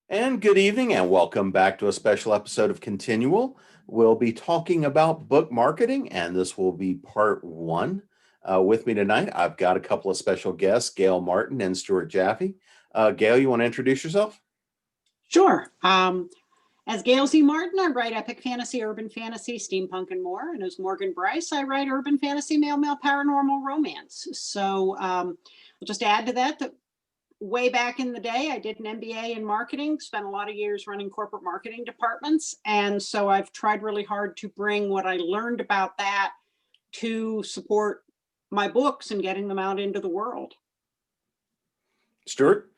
And good evening, and welcome back to a special episode of Continual. We'll be talking about book marketing, and this will be part one. With me tonight, I've got a couple of special guests, Gail Martin and Stuart Jaffe. Gail, you want to introduce yourself? Sure. As Gail Z. Martin, I write epic fantasy, urban fantasy, steampunk, and more. And as Morgan Bryce, I write urban fantasy, male paranormal romance. I'll just add to that way back in the day, I did an MBA in marketing, spent a lot of years running corporate marketing departments. And so I've tried really hard to bring what I learned about that to support my books and getting them out into the world. Stuart?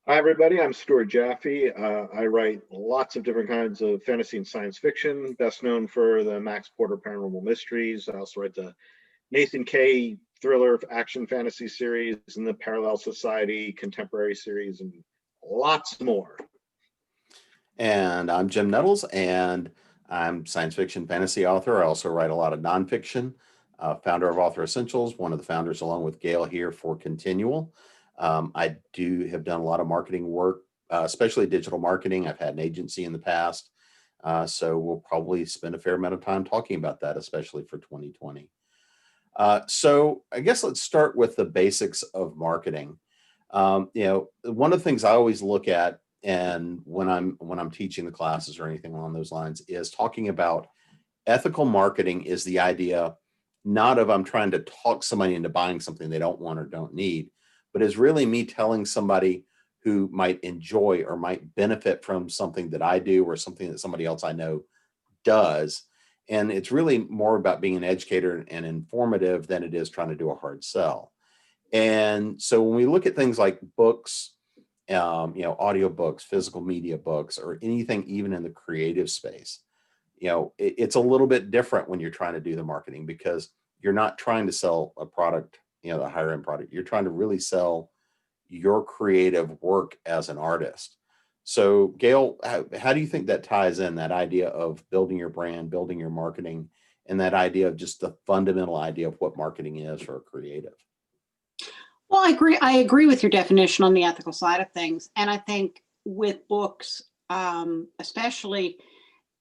Hi, everybody. I'm Stuart Jaffe. I write lots of different kinds of fantasy and science fiction, best known for the Max Porter Paranormal Mysteries. I also write the Nathan Kay thriller action fantasy series and the Parallel Society contemporary series and lots more. And I'm Jim Nettles, and I'm science fiction fantasy author. I also write a lot of nonfiction, founder of Author Essentials, one of the founders along with Gail here for Continual. I have done a lot of marketing work, especially digital marketing. I've had an agency in the past, so we'll probably spend a fair amount of time talking about that, especially for 2020. So I guess let's start with the basics of marketing. One of the things I always look at, and when I'm teaching the classes or anything along those lines, is talking about ethical marketing is the idea not of I'm trying to talk somebody into buying something they don't want or don't need, but is really me telling somebody who might enjoy or might benefit from something that I do or something that somebody else I know does. And it's really more about being an educator and informative than it is trying to do a hard sell. And so when we look at things like books, audio books, physical media books, or anything even in the creative space, it's a little bit different when you're trying to do the marketing because you're not trying to sell a product, the higher end product. You're trying to really sell your creative work as an artist. So Gail, how do you think that ties in, that idea of building your brand, building your marketing, and that idea of just the fundamental idea of what marketing is for a creative? Well, I agree with your definition on the ethical side of things. And I think with books, especially,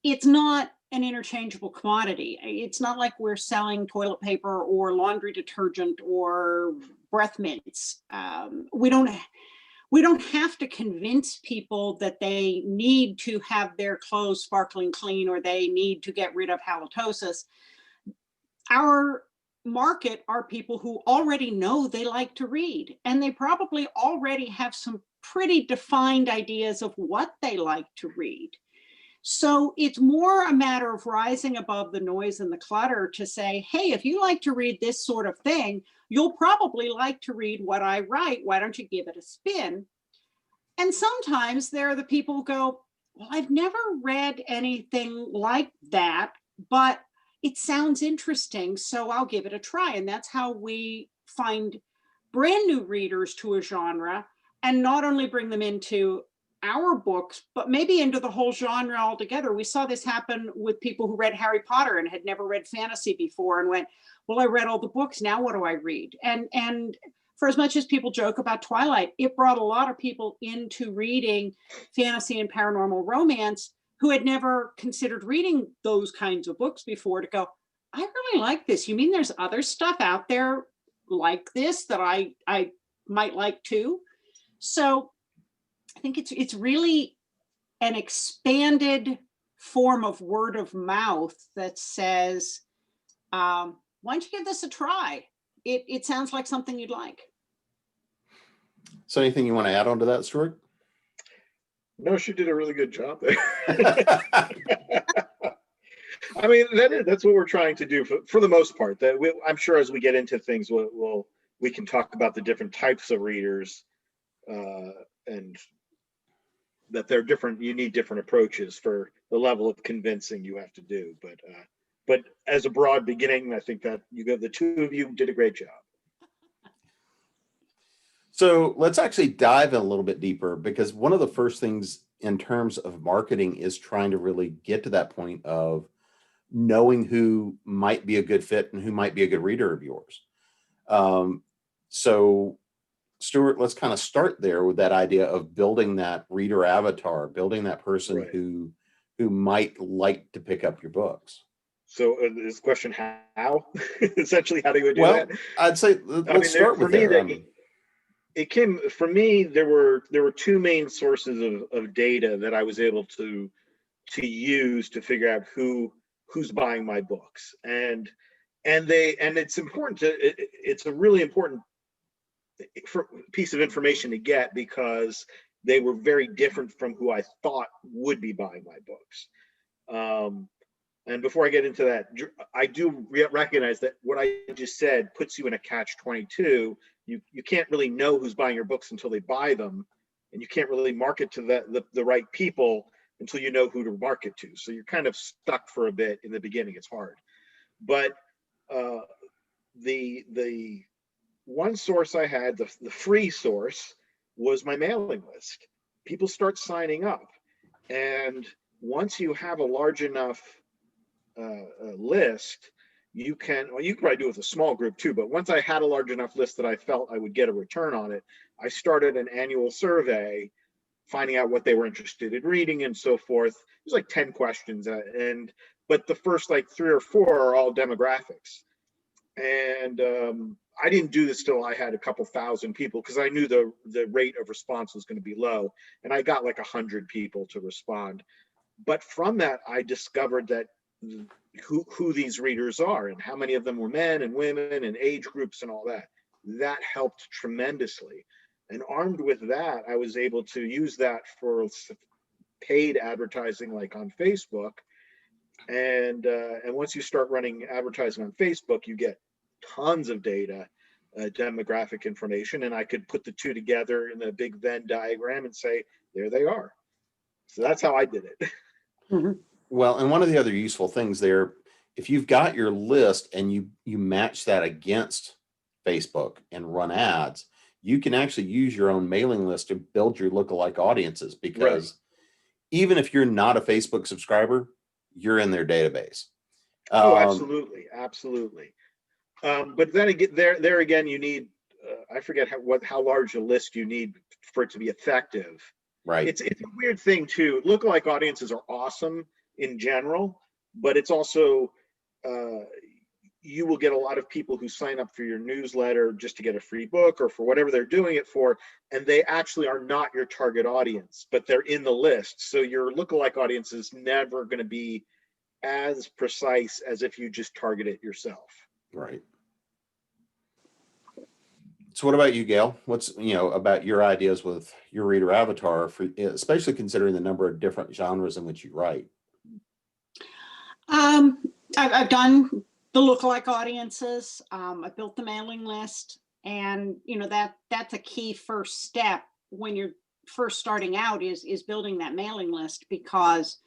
it's not an interchangeable commodity. It's not like we're selling toilet paper or laundry detergent or breath mints. We don't have to convince people that they need to have their clothes sparkling clean or they need to get rid of halitosis. Our market are people who already know they like to read, and they probably already have some pretty defined ideas of what they like to read. So it's more a matter of rising above the noise and the clutter to say, hey, if you like to read this sort of thing, you'll probably like to read what I write. Why don't you give it a spin? And sometimes there are the people who go, well, I've never read anything like that, but it sounds interesting, so I'll give it a try. And that's how we find brand new readers to a genre and not only bring them into our books, but maybe into the whole genre altogether. We saw this happen with people who read Harry Potter and had never read fantasy before and went, well, I read all the books, now what do I read? And for as much as people joke about Twilight, it brought a lot of people into reading fantasy and paranormal romance who had never considered reading those kinds of books before to go, I really like this. You mean there's other stuff out there like this that I might like too? So I think it's really an expanded form of word of mouth that says, why don't you give this a try? It sounds like something you'd like. So anything you want to add on to that, Stuart? No, she did a really good job there. I mean, that's what we're trying to do for the most part. I'm sure as we get into things, we can talk about the different types of readers and that they're different. You need different approaches for the level of convincing you have to do. But as a broad beginning, I think that the two of you did a great job. So let's actually dive in a little bit deeper, because one of the first things in terms of marketing is trying to really get to that point of knowing who might be a good fit and who might be a good reader of yours. So Stuart, let's kind of start there with that idea of building that reader avatar, building that person Right. who might like to pick up your books. So this question, how? Essentially, how do you do Well, that? I'd say let's start For with me, there. it came for me. There were two main sources of data that I was able to use to figure out who's buying my books, and it's important it's a really important piece of information to get, because they were very different from who I thought would be buying my books. And before I get into that, I do recognize that what I just said puts you in a catch-22. You can't really know who's buying your books until they buy them, and you can't really market to the right people until you know who to market to. So you're kind of stuck for a bit in the beginning. It's hard. But the one source I had, the free source, was my mailing list. People start signing up, and once you have a large enough list, you can probably do it with a small group too, but once I had a large enough list that I felt I would get a return on it, I started an annual survey, finding out what they were interested in reading and so forth. There's like 10 questions, but the first like 3 or 4 are all demographics. And I didn't do this till I had a couple thousand people, because I knew the rate of response was going to be low, and I got like 100 people to respond. But from that, I discovered that who these readers are, and how many of them were men and women and age groups and all that. That helped tremendously. And armed with that, I was able to use that for paid advertising, like on Facebook. And once you start running advertising on Facebook, you get tons of data, demographic information, and I could put the two together in a big Venn diagram and say, there they are. So that's how I did it. Mhm. Well, and one of the other useful things there, if you've got your list and you match that against Facebook and run ads, you can actually use your own mailing list to build your lookalike audiences, because even if you're not a Facebook subscriber, you're in their database. Oh, absolutely, absolutely. But then again, there again, you need I forget how large a list you need for it to be effective. Right. It's a weird thing too. Lookalike audiences are awesome in general, but it's also you will get a lot of people who sign up for your newsletter just to get a free book or for whatever they're doing it for, and they actually are not your target audience, but they're in the list. So your lookalike audience is never going to be as precise as if you just target it yourself. Right. So what about you, Gail? What's, about your ideas with your reader avatar, for especially considering the number of different genres in which you write? I've done the lookalike audiences. I built the mailing list, and that's a key first step when you're first starting out, is building that mailing list, because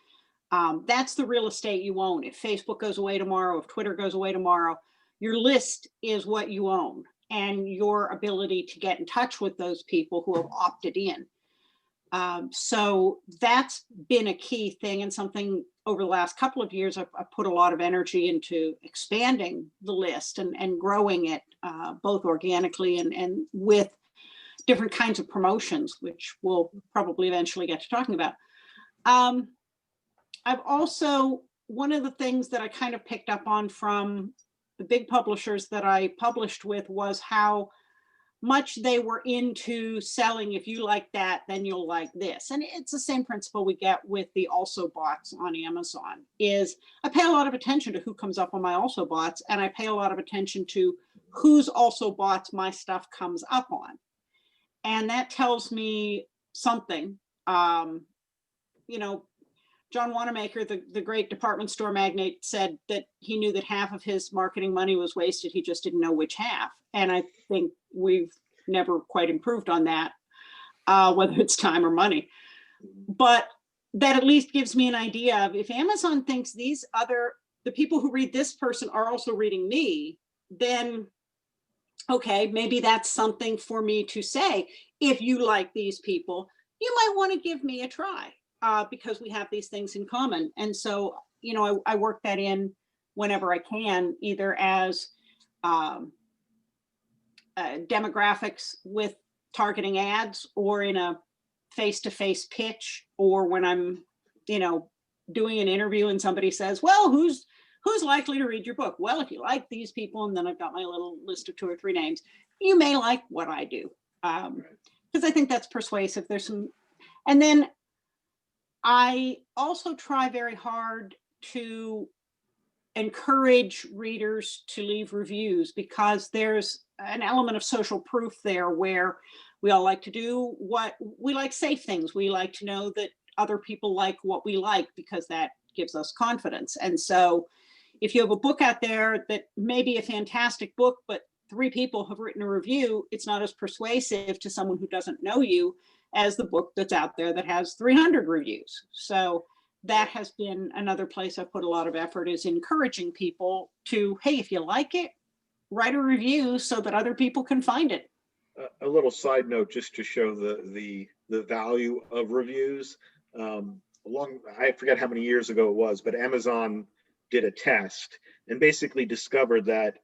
that's the real estate you own. If Facebook goes away tomorrow, if Twitter goes away tomorrow, your list is what you own, and your ability to get in touch with those people who have opted in. So that's been a key thing, and something over the last couple of years I've put a lot of energy into expanding the list and growing it, both organically and with different kinds of promotions, which we'll probably eventually get to talking about. I've also, one of the things that I kind of picked up on from the big publishers that I published with was how much they were into selling, if you like that, then you'll like this. And it's the same principle we get with the also bots on Amazon. Is I pay a lot of attention to who comes up on my also bots, and I pay a lot of attention to whose also bots my stuff comes up on. And that tells me something. John Wanamaker, the great department store magnate, said that he knew that half of his marketing money was wasted. He just didn't know which half. And I think we've never quite improved on that, whether it's time or money. But that at least gives me an idea of, if Amazon thinks the people who read this person are also reading me, then okay, maybe that's something for me to say. If you like these people, you might want to give me a try. Because we have these things in common. And so, I work that in whenever I can, either as demographics with targeting ads or in a face-to-face pitch, or when I'm, doing an interview and somebody says, well, who's likely to read your book? Well, if you like these people, and then I've got my little list of 2 or 3 names, you may like what I do. Because I think that's persuasive. And then I also try very hard to encourage readers to leave reviews, because there's an element of social proof there, where we all like to do what we like, safe things. We like to know that other people like what we like, because that gives us confidence. And so if you have a book out there that may be a fantastic book, but 3 people have written a review, it's not as persuasive to someone who doesn't know you as the book that's out there that has 300 reviews. So that has been another place I've put a lot of effort, is encouraging people to, hey, if you like it, write a review so that other people can find it. A little side note, just to show the value of reviews. I forget how many years ago it was, but Amazon did a test and basically discovered that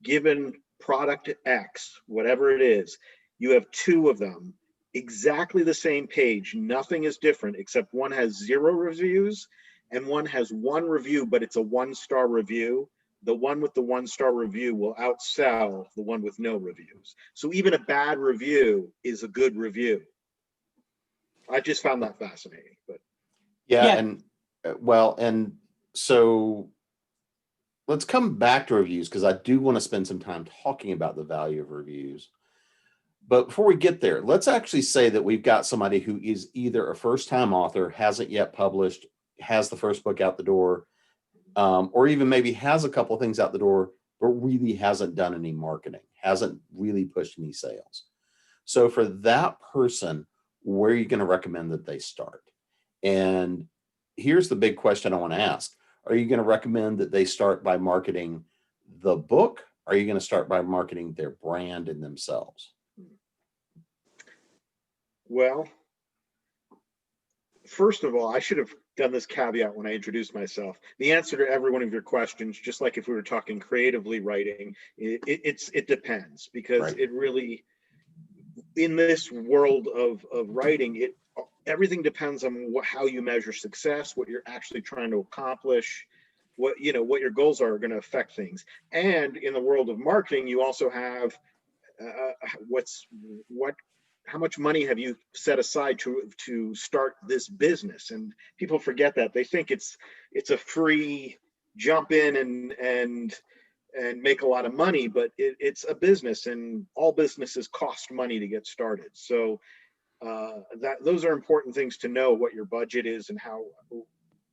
given product X, whatever it is, you have 2 of them, exactly the same page, nothing is different, except one has 0 reviews and one has 1 review, but it's a 1-star review. The one with the 1-star review will outsell the one with no reviews. So even a bad review is a good review. I just found that fascinating. But Yeah. And and so let's come back to reviews, because I do want to spend some time talking about the value of reviews. But before we get there, let's actually say that we've got somebody who is either a first-time author, hasn't yet published, has the first book out the door, or even maybe has a couple of things out the door, but really hasn't done any marketing, hasn't really pushed any sales. So for that person, where are you going to recommend that they start? And here's the big question I want to ask. Are you going to recommend that they start by marketing the book? Or are you going to start by marketing their brand and themselves? well, first of all, I should have done this caveat when I introduced myself. The answer to every one of your questions, just like if we were talking creatively writing, it depends, because Right. it really, in this world of writing, everything depends on how you measure success, what you're actually trying to accomplish, what your goals are going to affect things. And in the world of marketing, you also have how much money have you set aside to start this business? And people forget that. They think it's a free jump in and make a lot of money, but it's a business, and all businesses cost money to get started. So those are important things to know, what your budget is and how,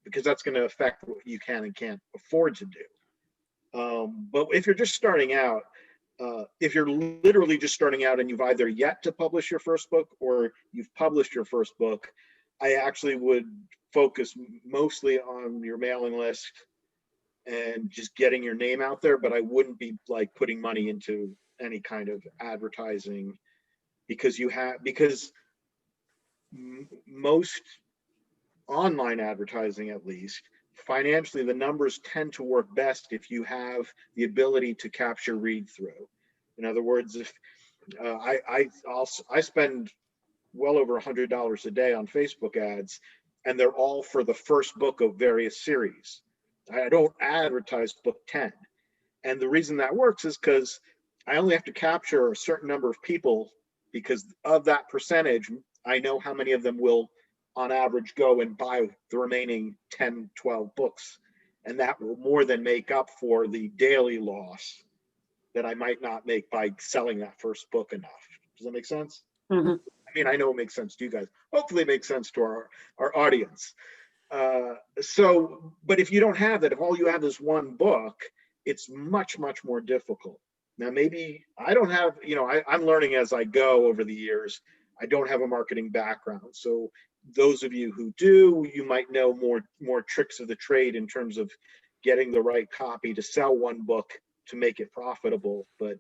because that's going to affect what you can and can't afford to do. But if you're just starting out, if you're literally just starting out and you've either yet to publish your first book or you've published your first book, I actually would focus mostly on your mailing list and just getting your name out there. But I wouldn't be like putting money into any kind of advertising, because most online advertising, at least financially, the numbers tend to work best if you have the ability to capture read through. In other words, if I spend well over $100 a day on Facebook ads, and they're all for the first book of various series. I don't advertise book 10. And the reason that works is because I only have to capture a certain number of people, because of that percentage, I know how many of them will, on average, go and buy the remaining 10, 12 books. And that will more than make up for the daily loss that I might not make by selling that first book enough. Does that make sense? Mm-hmm. I mean, I know it makes sense to you guys. Hopefully it makes sense to our audience. But if you don't have that, if all you have is one book, it's much, much more difficult. Now, maybe I don't have, I'm learning as I go over the years. I don't have a marketing background. So those of you who do, you might know more tricks of the trade in terms of getting the right copy to sell one book to make it profitable. But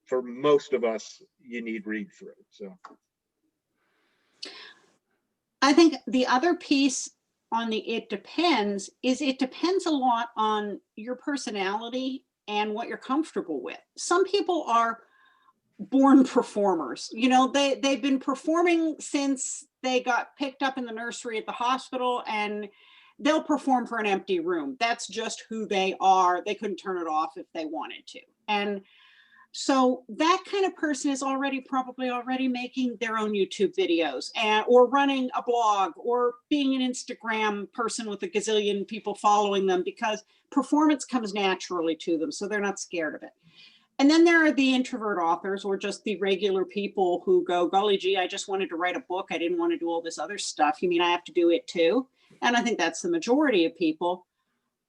for most of us, you need read through. So I think the other piece on the it depends a lot on your personality and what you're comfortable with. Some people are born performers. You know, they've been performing since they got picked up in the nursery at the hospital, and they'll perform for an empty room. That's just who they are. They couldn't turn it off if they wanted to. And so that kind of person is probably already making their own YouTube videos, or running a blog, or being an Instagram person with a gazillion people following them, because performance comes naturally to them. So they're not scared of it. And then there are the introvert authors, or just the regular people who go, golly gee, I just wanted to write a book. I didn't want to do all this other stuff. You mean I have to do it too? And I think that's the majority of people.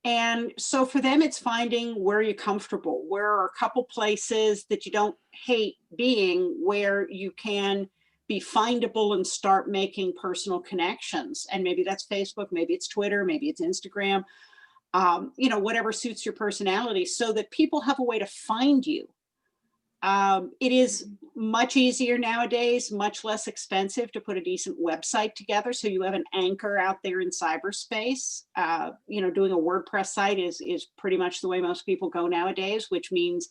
And so for them, it's finding where you're comfortable, where are a couple places that you don't hate being, where you can be findable and start making personal connections. And maybe that's Facebook, maybe it's Twitter, maybe it's Instagram, you know, whatever suits your personality, so that people have a way to find you. It is much easier nowadays, much less expensive to put a decent website together. So you have an anchor out there in cyberspace. You know, doing a WordPress site is pretty much the way most people go nowadays, which means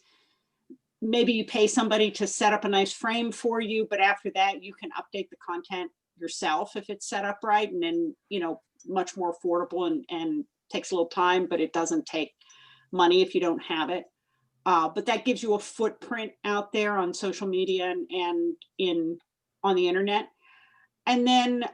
maybe you pay somebody to set up a nice frame for you, but after that, you can update the content yourself if it's set up right. And then, you know, much more affordable, and takes a little time, but it doesn't take money if you don't have it. But that gives you a footprint out there on social media and on the internet. And then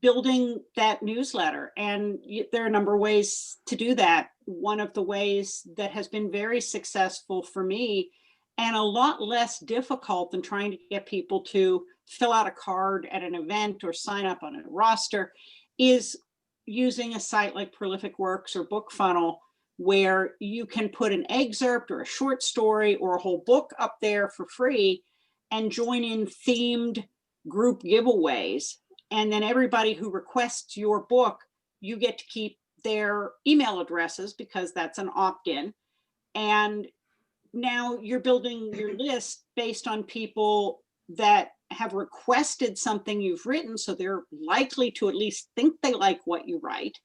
building that newsletter. And there are a number of ways to do that. One of the ways that has been very successful for me, and a lot less difficult than trying to get people to fill out a card at an event or sign up on a roster, is using a site like Prolific Works or BookFunnel, where you can put an excerpt or a short story or a whole book up there for free, and join in themed group giveaways. And then everybody who requests your book, you get to keep their email addresses, because that's an opt-in. And now you're building your list based on people that have requested something you've written, so they're likely to at least think they like what you write.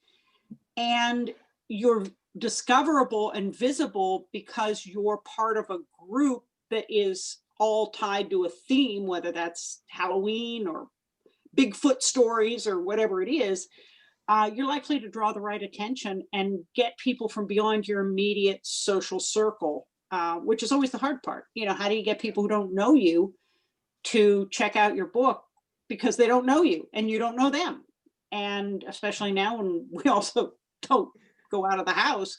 And you're discoverable and visible because you're part of a group that is all tied to a theme, whether that's Halloween or Bigfoot stories or whatever it is. You're likely to draw the right attention and get people from beyond your immediate social circle, which is always the hard part. You know, how do you get people who don't know you to check out your book, because they don't know you and you don't know them? And especially now, when we also don't go out of the house,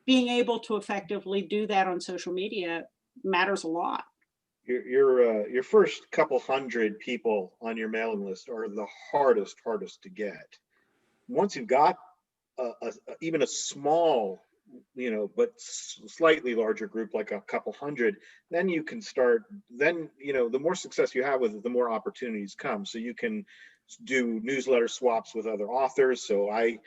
being able to effectively do that on social media matters a lot. Your first couple hundred people on your mailing list are the hardest to get. Once you've got even a small, you know, but slightly larger group, like a couple hundred, then you can start. Then, you know, the more success you have with it, the more opportunities come. So you can do newsletter swaps with other authors. So I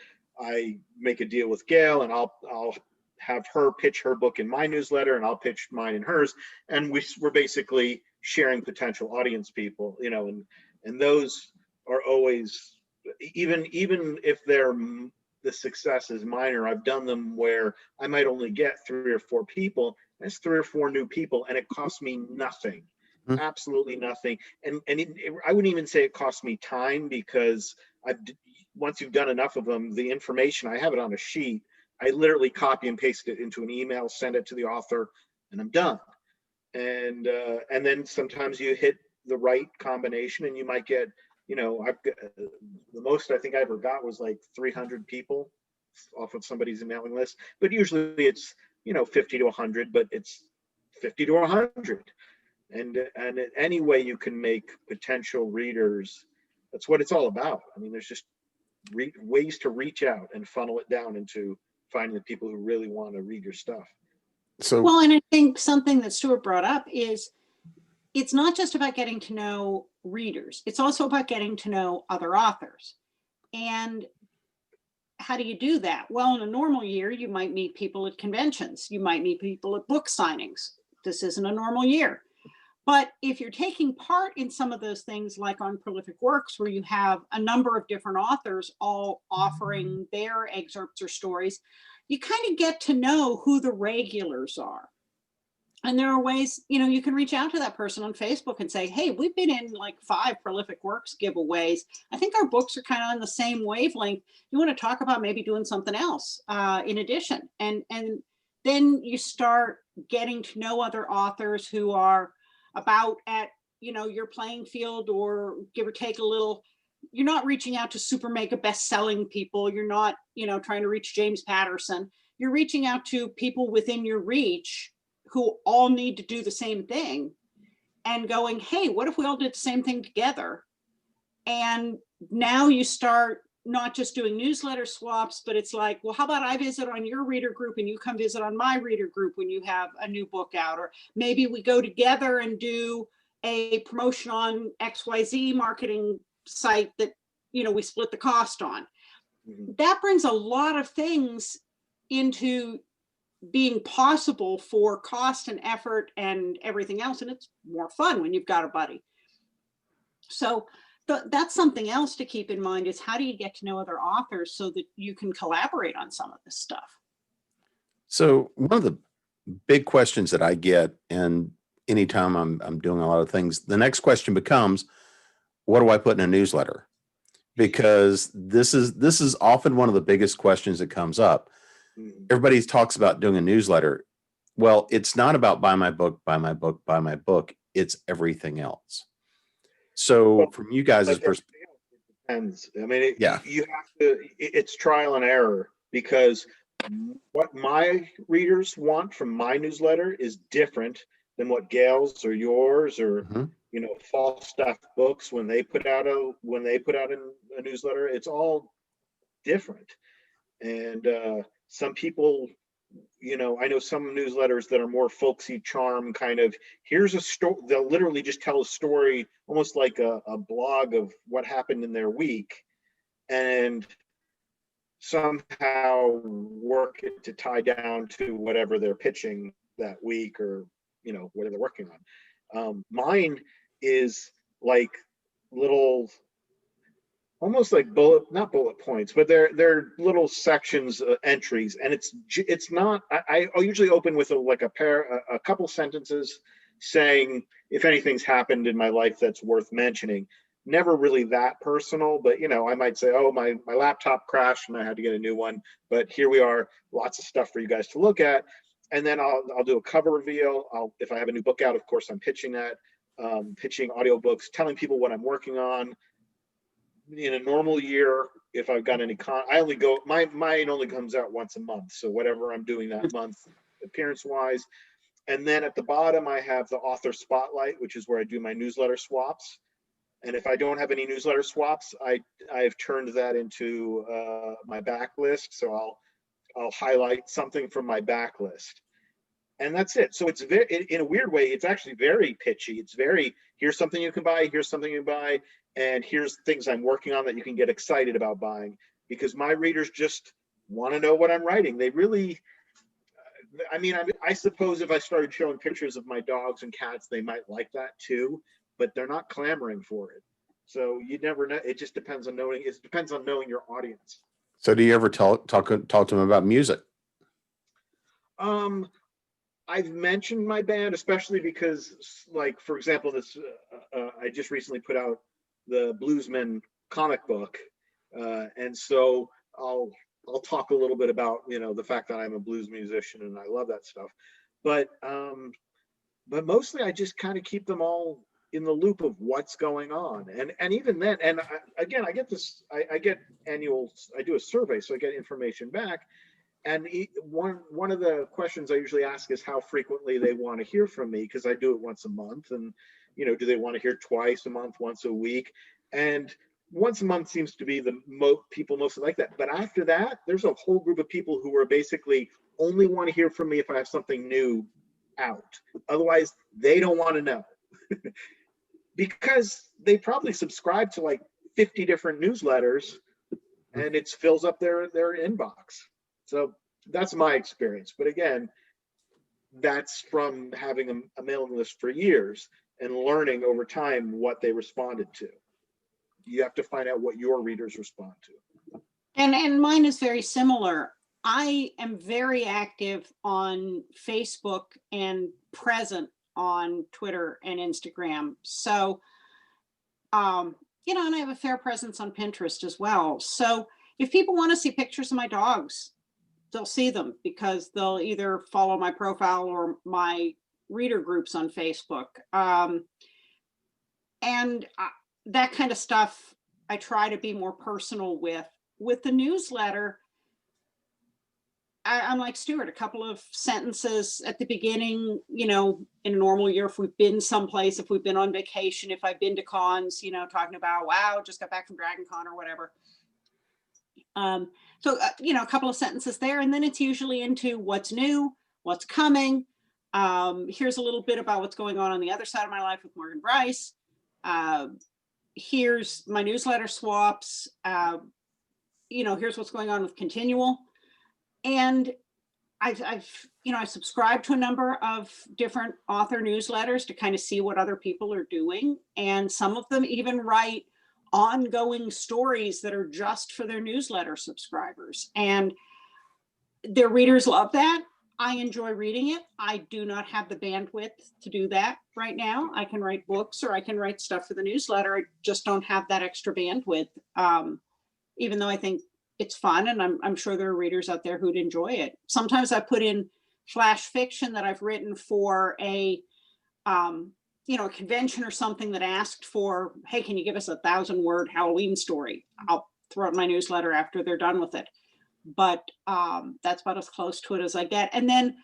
make a deal with Gail, and I'll have her pitch her book in my newsletter, and I'll pitch mine in hers, and we're basically sharing potential audience people, you know, and those are always, even if the success is minor, I've done them where I might only get 3 or 4 people. That's 3 or 4 new people, and it costs me nothing. Absolutely nothing. And I wouldn't even say it costs me time, because once you've done enough of them, the information, I have it on a sheet. I literally copy and paste it into an email, send it to the author, and I'm done. And then sometimes you hit the right combination, and you might get, you know, I've got, the most I think I ever got was like 300 people off of somebody's mailing list. But usually it's, you know, 50 to 100, but it's 50 to 100. And any way you can make potential readers, that's what it's all about. I mean, there's just ways to reach out and funnel it down into finding the people who really want to read your stuff. So, Well, and I think something that Stuart brought up is, it's not just about getting to know readers. It's also about getting to know other authors. And how do you do that? Well, in a normal year, you might meet people at conventions. You might meet people at book signings. This isn't a normal year. But if you're taking part in some of those things, like on Prolific Works, where you have a number of different authors all offering their excerpts or stories, you kind of get to know who the regulars are. And there are ways, you can reach out to that person on Facebook and say, hey, we've been in like 5 prolific works giveaways. I think our books are kind of on the same wavelength. You want to talk about maybe doing something else in addition. And then you start getting to know other authors who are about at, your playing field, or give or take a little. You're not reaching out to super mega best-selling people. You're not, trying to reach James Patterson. You're reaching out to people within your reach who all need to do the same thing, and going, hey, what if we all did the same thing together? And now you start not just doing newsletter swaps, but it's like, well, how about I visit on your reader group and you come visit on my reader group when you have a new book out? Or maybe we go together and do a promotion on XYZ marketing site that, we split the cost on. Mm-hmm. That brings a lot of things into being possible for cost and effort and everything else. And it's more fun when you've got a buddy. So that's something else to keep in mind, is how do you get to know other authors so that you can collaborate on some of this stuff? So one of the big questions that I get, and anytime I'm doing a lot of things, the next question becomes, what do I put in a newsletter? Because this is often one of the biggest questions that comes up. Everybody talks about doing a newsletter. Well, it's not about buy my book, buy my book, buy my book. It's everything else. So from you guys' perspective, it depends. I mean, you have to, it's trial and error, because what my readers want from my newsletter is different than what Gail's or yours or, Falstaff Books, when they put out a newsletter, it's all different. And some people, I know some newsletters that are more folksy charm kind of, here's a story. They'll literally just tell a story, almost like a blog of what happened in their week, and somehow work it to tie down to whatever they're pitching that week, or, whatever they're working on. Mine is like little, almost like not bullet points, but they're little sections, entries, and it's not. I'll usually open with a couple sentences saying if anything's happened in my life that's worth mentioning. Never really that personal, but I might say, oh, my laptop crashed and I had to get a new one, but here we are, lots of stuff for you guys to look at. And then I'll do a cover reveal. If I have a new book out, of course, I'm pitching that, pitching audiobooks, telling people what I'm working on. In a normal year, if I've got any mine only comes out once a month. So whatever I'm doing that month, appearance wise. And then at the bottom, I have the author spotlight, which is where I do my newsletter swaps. And if I don't have any newsletter swaps, I've turned that into my backlist. So I'll highlight something from my backlist, and that's it. So it's very, in a weird way, it's actually very pitchy. It's very, here's something you can buy, here's something you can buy, and here's things I'm working on that you can get excited about buying, because my readers just want to know what I'm writing. They really, I suppose if I started showing pictures of my dogs and cats, they might like that too, but they're not clamoring for it. So you never know. It just depends on knowing. It depends on knowing your audience. So do you ever talk to them about music? I've mentioned my band, especially because, like, for example, this I just recently put out the Bluesman comic book, and so I'll talk a little bit about the fact that I'm a blues musician and I love that stuff, but mostly I just kind of keep them all in the loop of what's going on, and even then, and again, I get this, I get annual, I do a survey, so I get information back. And one of the questions I usually ask is how frequently they want to hear from me, because I do it once a month. And, do they want to hear twice a month, once a week? And once a month seems to be the people mostly like that. But after that, there's a whole group of people who are basically only want to hear from me if I have something new out. Otherwise, they don't want to know. Because they probably subscribe to like 50 different newsletters, and it fills up their inbox. So that's my experience. But again, that's from having a mailing list for years and learning over time what they responded to. You have to find out what your readers respond to. And mine is very similar. I am very active on Facebook and present on Twitter and Instagram. So, and I have a fair presence on Pinterest as well. So if people want to see pictures of my dogs, they'll see them because they'll either follow my profile or my reader groups on Facebook. And that kind of stuff, I try to be more personal with. With the newsletter, I'm like Stuart, a couple of sentences at the beginning, in a normal year, if we've been someplace, if we've been on vacation, if I've been to cons, talking about, wow, just got back from Dragon Con or whatever. So, a couple of sentences there, and then it's usually into what's new, what's coming. Here's a little bit about what's going on the other side of my life with Morgan Bryce. Here's my newsletter swaps. Here's what's going on with Continual. And I've subscribed to a number of different author newsletters to kind of see what other people are doing. And some of them even write ongoing stories that are just for their newsletter subscribers. And their readers love that. I enjoy reading it. I do not have the bandwidth to do that right now. I can write books or I can write stuff for the newsletter. I just don't have that extra bandwidth, even though I think it's fun, and I'm sure there are readers out there who'd enjoy it. Sometimes I put in flash fiction that I've written for a convention or something that asked for, hey, can you give us a 1,000-word Halloween story? I'll throw it in my newsletter after they're done with it. But that's about as close to it as I get. And then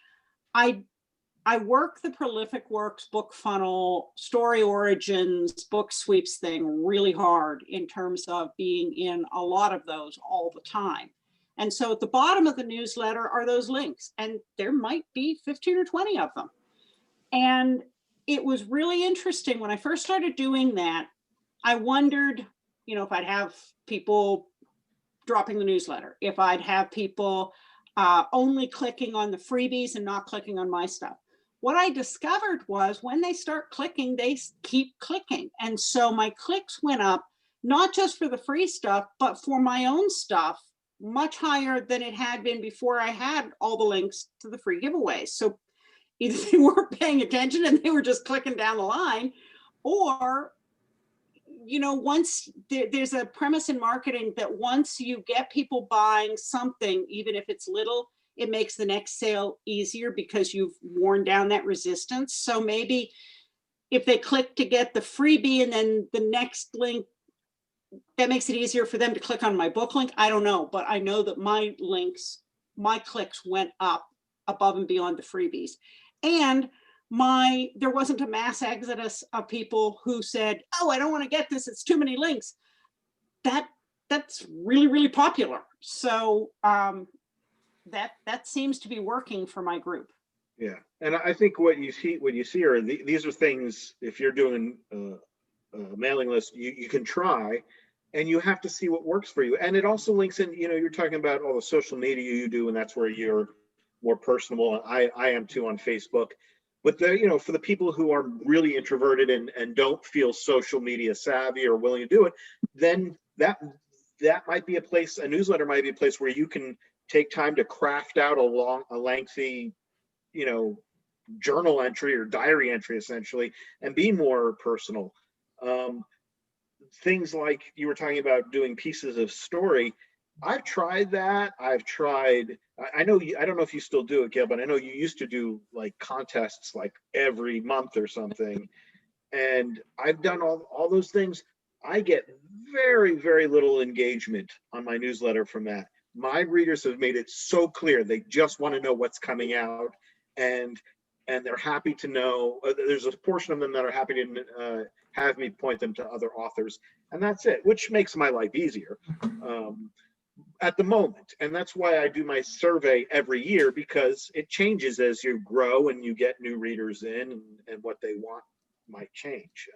I work the Prolific Works book funnel, story origins, book sweeps thing really hard in terms of being in a lot of those all the time. And so at the bottom of the newsletter are those links, and there might be 15 or 20 of them. And it was really interesting when I first started doing that. I wondered, if I'd have people dropping the newsletter, if I'd have people only clicking on the freebies and not clicking on my stuff. What I discovered was when they start clicking, they keep clicking. And so my clicks went up, not just for the free stuff, but for my own stuff, much higher than it had been before I had all the links to the free giveaways. So either they weren't paying attention and they were just clicking down the line, or, once there's a premise in marketing that once you get people buying something, even if it's little, it makes the next sale easier because you've worn down that resistance. So maybe if they click to get the freebie and then the next link, that makes it easier for them to click on my book link. I don't know, but I know that my clicks went up above and beyond the freebies. And there wasn't a mass exodus of people who said, oh, I don't want to get this, it's too many links. That's really, really popular. So that seems to be working for my group. Yeah, and I think what you see are these are things, if you're doing a mailing list, you can try, and you have to see what works for you. And it also links in, you're talking about all the social media you do, and that's where you're more personable. I am too on Facebook. But for the people who are really introverted and don't feel social media savvy or willing to do it, then that might be a newsletter might be a place where you can take time to craft out a lengthy, journal entry or diary entry essentially, and be more personal. Things like you were talking about doing pieces of story. I've tried that. I don't know if you still do it, Gail, but I know you used to do like contests like every month or something. And I've done all those things. I get very, very little engagement on my newsletter from that. My readers have made it so clear they just want to know what's coming out, and they're happy to know. There's a portion of them that are happy to have me point them to other authors, and that's it, which makes my life easier at the moment. And that's why I do my survey every year, because it changes as you grow and you get new readers in, and what they want might change.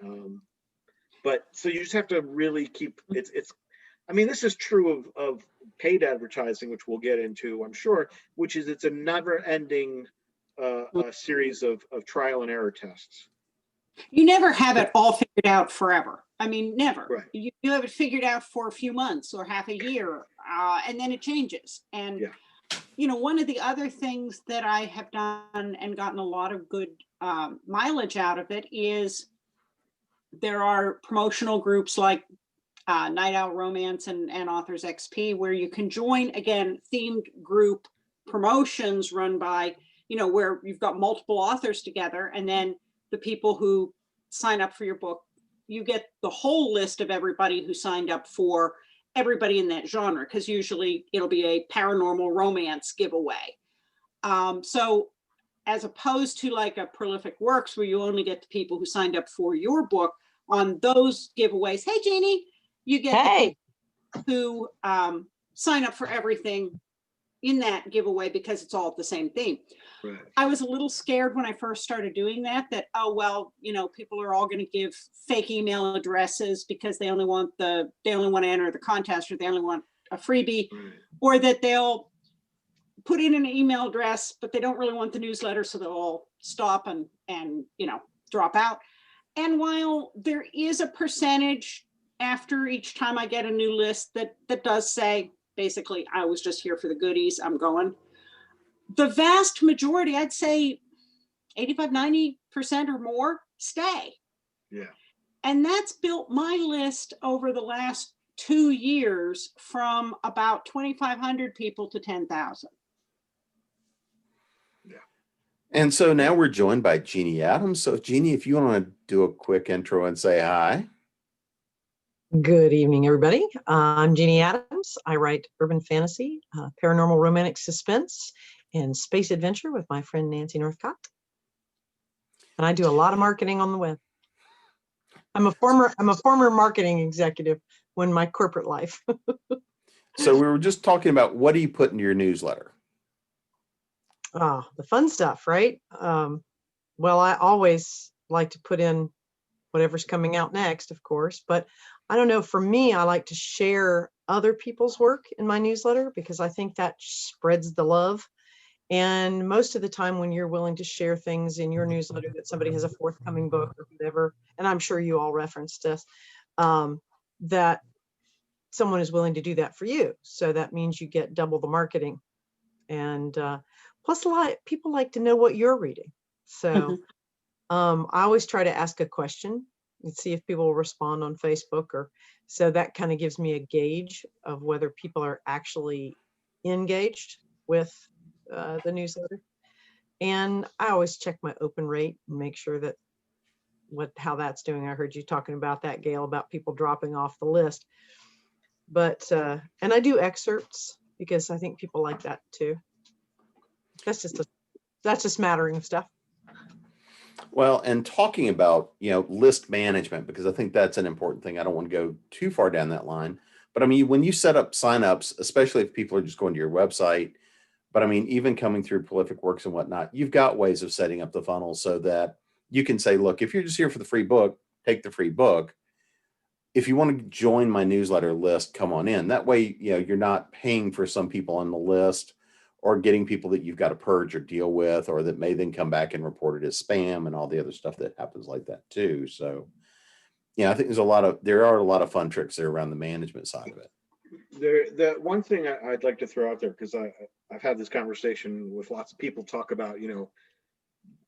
But so you just have to really keep it's. I mean, this is true of paid advertising, which we'll get into, I'm sure, which is it's a never-ending series of trial and error tests. You never have it all figured out forever. I mean, never. Right. You have it figured out for a few months or half a year, and then it changes. And yeah. one of the other things that I have done and gotten a lot of good mileage out of it is there are promotional groups like Night Owl Romance and Authors XP, where you can join, again, themed group promotions run by, where you've got multiple authors together, and then the people who sign up for your book, you get the whole list of everybody who signed up for everybody in that genre, because usually it'll be a paranormal romance giveaway. So as opposed to like a Prolific Works where you only get the people who signed up for your book, on those giveaways, hey Jeannie, you get the people who sign up for everything in that giveaway because it's all the same theme. Right. I was a little scared when I first started doing that, oh, well, people are all going to give fake email addresses because they only want to enter the contest, or they only want a freebie, Right. or that they'll put in an email address, but they don't really want the newsletter. So they'll all stop and drop out. And while there is a percentage after each time I get a new list that does say, basically, I was just here for the goodies, I'm going, the vast majority, I'd say 85-90% or more, stay. Yeah. And that's built my list over the last 2 years from about 2,500 people to 10,000. Yeah. And so now we're joined by Jeannie Adams. So Jeannie, if you want to do a quick intro and say hi. Good evening, everybody. I'm Jeannie Adams. I write urban fantasy, paranormal romantic suspense, and space adventure with my friend Nancy Northcott. And I do a lot of marketing on the web. I'm a former marketing executive when my corporate life. So we were just talking about, what do you put into your newsletter? The fun stuff, right? Well, I always like to put in whatever's coming out next, of course, but I don't know, for me, I like to share other people's work in my newsletter because I think that spreads the love. And most of the time when you're willing to share things in your newsletter that somebody has a forthcoming book or whatever, and I'm sure you all referenced this, that someone is willing to do that for you. So that means you get double the marketing. And plus, people like to know what you're reading. So I always try to ask a question and see if people will respond on Facebook, or so that kind of gives me a gauge of whether people are actually engaged with the newsletter. And I always check my open rate and make sure that how that's doing. I heard you talking about that, Gail, about people dropping off the list. But and I do excerpts because I think people like that too. That's just smattering of stuff. Well, and talking about, list management, because I think that's an important thing. I don't want to go too far down that line. But I mean, when you set up signups, especially if people are just going to your website, but I mean, even coming through Prolific Works and whatnot, you've got ways of setting up the funnel so that you can say, look, if you're just here for the free book, take the free book. If you want to join my newsletter list, come on in. That way, you're not paying for some people on the list, or getting people that you've got to purge or deal with, or that may then come back and report it as spam and all the other stuff that happens like that too. So, I think there are a lot of fun tricks there around the management side of it. The one thing I'd like to throw out there, because I've had this conversation with lots of people, talk about,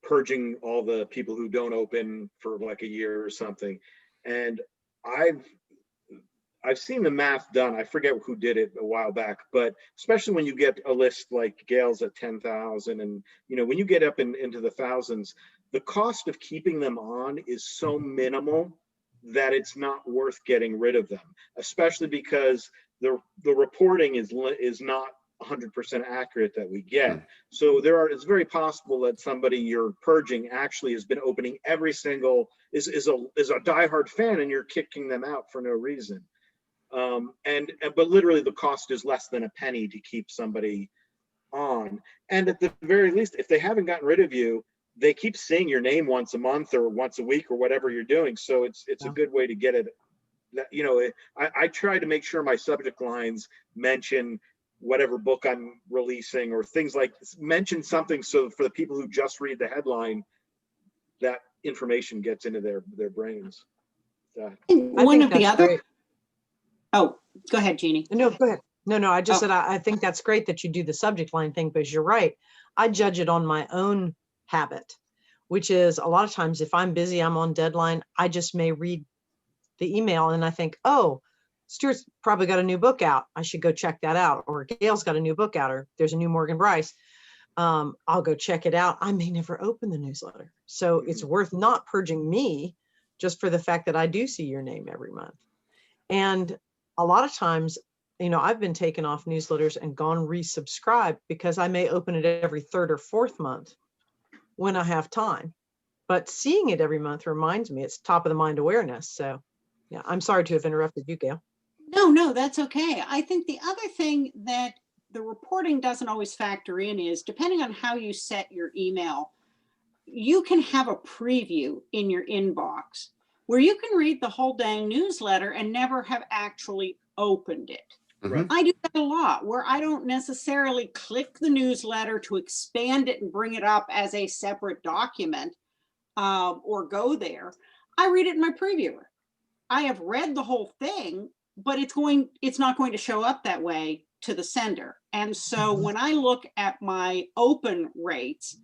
purging all the people who don't open for like a year or something. And I've seen the math done. I forget who did it a while back, but especially when you get a list like Gail's at 10,000, and when you get up into the thousands, the cost of keeping them on is so minimal that it's not worth getting rid of them, especially because the reporting is not 100% accurate that we get. So it's very possible that somebody you're purging actually has been opening every single is a diehard fan, and you're kicking them out for no reason. But literally the cost is less than a penny to keep somebody on. And at the very least, if they haven't gotten rid of you, they keep seeing your name once a month or once a week or whatever you're doing. So it's a good way to get it. I try to make sure my subject lines mention whatever book I'm releasing, or things like mention something, so for the people who just read the headline, that information gets into their brains. One of the other. Great. Oh, go ahead, Jeannie. No, go ahead. No, I just Oh. said, I think that's great that you do the subject line thing, because you're right. I judge it on my own habit, which is a lot of times if I'm busy, I'm on deadline, I just may read the email and I think, oh, Stuart's probably got a new book out. I should go check that out. Or Gail's got a new book out, or there's a new Morgan Bryce. I'll go check it out. I may never open the newsletter. So it's worth not purging me just for the fact that I do see your name every month. And a lot of times, I've been taken off newsletters and gone resubscribed because I may open it every third or fourth month when I have time. But seeing it every month reminds me it's top of the mind awareness. So yeah, I'm sorry to have interrupted you, Gail. No, that's okay. I think the other thing that the reporting doesn't always factor in is, depending on how you set your email, you can have a preview in your inbox where you can read the whole dang newsletter and never have actually opened it. Right. I do that a lot, where I don't necessarily click the newsletter to expand it and bring it up as a separate document, or go there. I read it in my previewer. I have read the whole thing, but it's not going to show up that way to the sender. And so when I look at my open rates,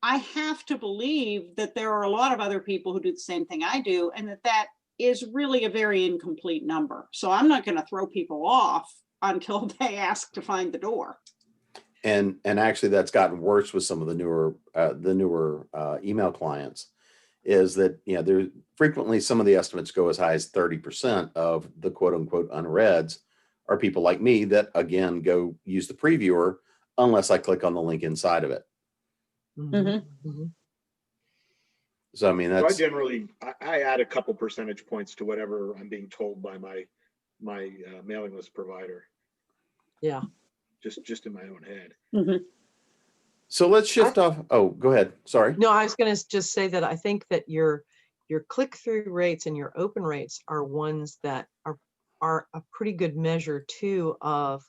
I have to believe that there are a lot of other people who do the same thing I do, and that is really a very incomplete number. So I'm not going to throw people off until they ask to find the door. And actually that's gotten worse with some of the newer email clients, is that, there frequently some of the estimates go as high as 30% of the quote unquote unreads are people like me that, again, go use the previewer unless I click on the link inside of it. So, I mean, So I that's, generally, I add a couple percentage points to whatever I'm being told by my mailing list provider. Yeah. Just in my own head. so let's shift off. Oh, go ahead. Sorry. No, I was going to just say that I think that your click-through rates and your open rates are ones that are a pretty good measure too of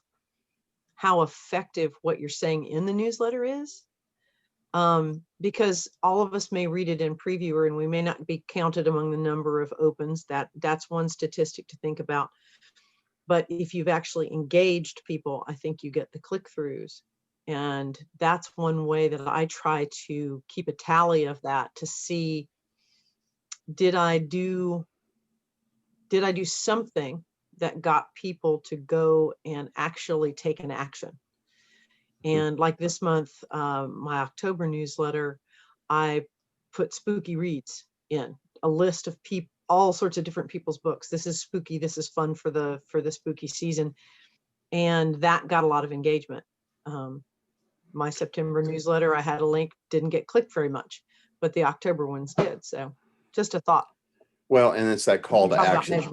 how effective what you're saying in the newsletter is. Because all of us may read it in previewer and we may not be counted among the number of opens. That's one statistic to think about. But if you've actually engaged people, I think you get the click-throughs. And that's one way that I try to keep a tally of that, to see, did I do something that got people to go and actually take an action? And like this month, my October newsletter, I put spooky reads in, a list of all sorts of different people's books. This is spooky. This is fun for the spooky season. And that got a lot of engagement. My September newsletter, I had a link, didn't get clicked very much, but the October ones did. So just a thought. Well, and it's that call to action.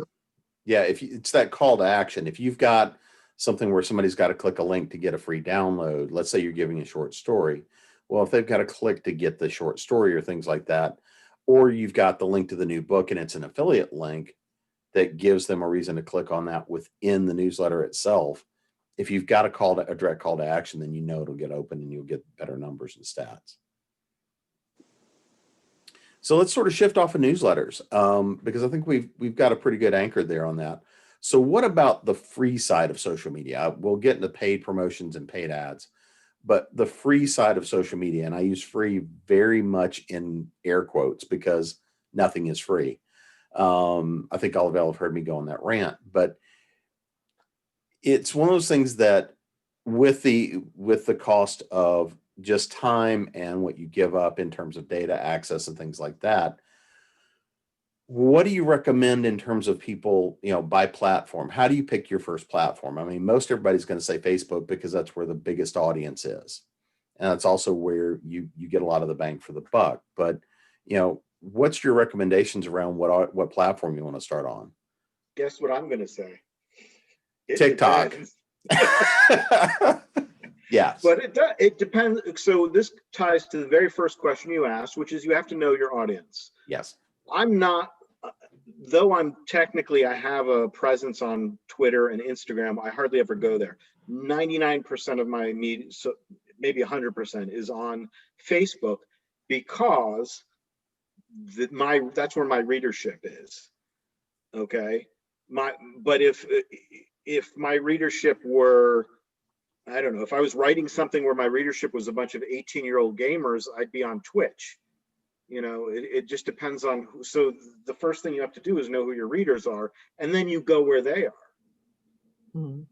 Yeah, it's that call to action. If you've got something where somebody's got to click a link to get a free download, let's say you're giving a short story. Well, if they've got to click to get the short story or things like that, or you've got the link to the new book and it's an affiliate link that gives them a reason to click on that within the newsletter itself. If you've got a direct call to action, then it'll get open and you'll get better numbers and stats. So let's sort of shift off of newsletters, because I think we've got a pretty good anchor there on that. So what about the free side of social media? We'll get into paid promotions and paid ads, but the free side of social media, and I use free very much in air quotes because nothing is free. I think all of y'all have heard me go on that rant, but it's one of those things that with the cost of just time and what you give up in terms of data access and things like that, what do you recommend in terms of people, by platform? How do you pick your first platform? I mean, most everybody's going to say Facebook because that's where the biggest audience is. And that's also where you get a lot of the bang for the buck. But, what's your recommendations around what platform you want to start on? Guess what I'm going to say? It TikTok. depends. Yes. But it depends. So this ties to the very first question you asked, which is you have to know your audience. Yes. I'm not, though I have a presence on Twitter and Instagram, I hardly ever go there. 99% of my media, so maybe 100%, is on Facebook because that's where my readership is. Okay. But if if my readership were, I don't know, if I was writing something where my readership was a bunch of 18-year-old gamers, I'd be on Twitch. It just depends on who. So the first thing you have to do is know who your readers are, and then you go where they are. Mhm.